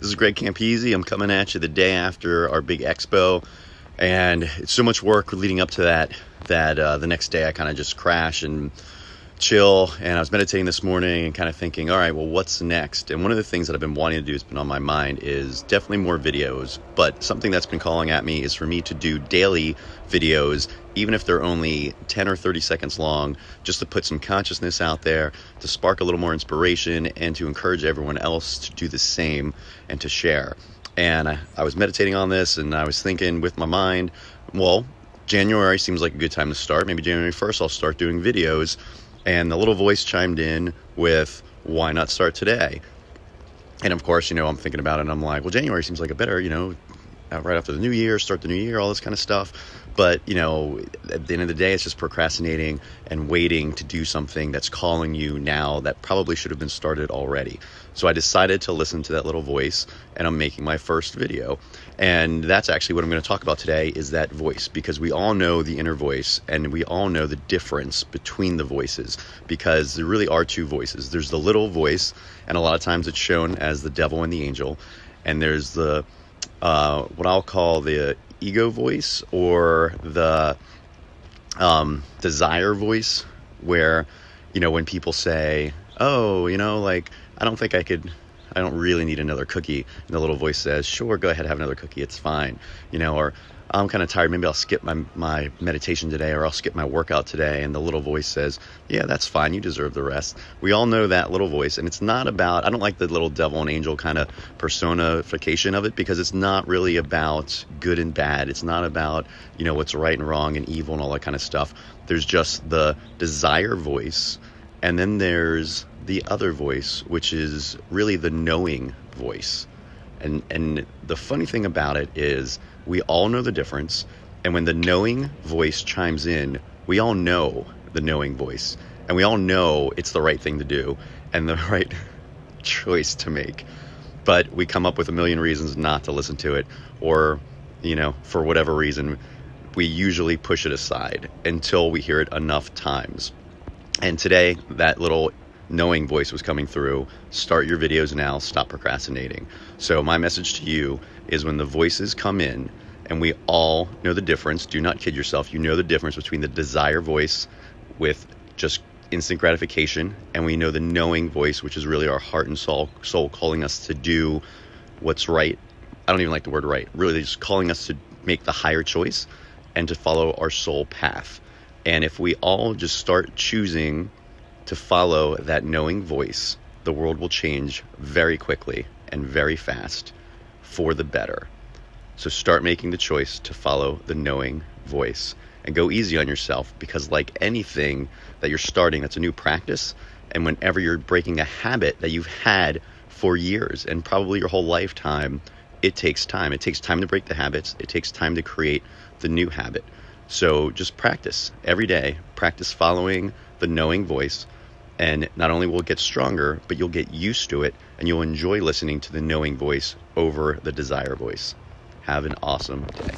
This is Greg Campisi. I'm coming at you the day after our big expo, and it's so much work leading up to that the next day I kind of just crash and chill. And I was meditating this morning and kind of thinking, all right, well, what's next? And one of the things that I've been wanting to do, has been on my mind, is definitely more videos. But something that's been calling at me is for me to do daily videos, even if they're only 10 or 30 seconds long, just to put some consciousness out there, to spark a little more inspiration, and to encourage everyone else to do the same and to share. And I was meditating on this, and I was thinking with my mind, well, January seems like a good time to start. Maybe January 1st I'll start doing videos. And the little voice chimed in with, why not start today? And of course, I'm thinking about it and I'm like, well, January seems like a better, right after the new year, start the new year, all this kind of stuff. But, at the end of the day, it's just procrastinating and waiting to do something that's calling you now that probably should have been started already. So I decided to listen to that little voice, and I'm making my first video. And that's actually what I'm going to talk about today, is that voice, because we all know the inner voice and we all know the difference between the voices, because there really are two voices. There's the little voice, and a lot of times it's shown as the devil and the angel. And there's the what I'll call the ego voice, or the desire voice, where when people say, oh, I don't really need another cookie, and the little voice says, sure, go ahead, have another cookie, it's fine, or I'm kind of tired, maybe I'll skip my meditation today, or I'll skip my workout today, and the little voice says, yeah, that's fine, you deserve the rest. We all know that little voice, and it's not about, I don't like the little devil and angel kind of personification of it, because it's not really about good and bad. It's not about, what's right and wrong and evil and all that kind of stuff. There's just the desire voice, and then there's the other voice, which is really the knowing voice. And the funny thing about it is, we all know the difference, and when the knowing voice chimes in, we all know the knowing voice, and we all know it's the right thing to do and the right choice to make. But we come up with a million reasons not to listen to it, or, for whatever reason, we usually push it aside until we hear it enough times. And today, that little knowing voice was coming through. Start your videos now, stop procrastinating. So my message to you is, when the voices come in, and we all know the difference, do not kid yourself, you know the difference between the desire voice with just instant gratification, and we know the knowing voice, which is really our heart and soul calling us to do what's right. I don't even like the word right, really just calling us to make the higher choice and to follow our soul path. And if we all just start choosing to follow that knowing voice, the world will change very quickly and very fast for the better. So start making the choice to follow the knowing voice, and go easy on yourself, because like anything that you're starting, that's a new practice. And whenever you're breaking a habit that you've had for years and probably your whole lifetime, it takes time. It takes time to break the habits. It takes time to create the new habit. So just practice every day. Practice following the knowing voice, and not only will it get stronger, but you'll get used to it, and you'll enjoy listening to the knowing voice over the desire voice. Have an awesome day.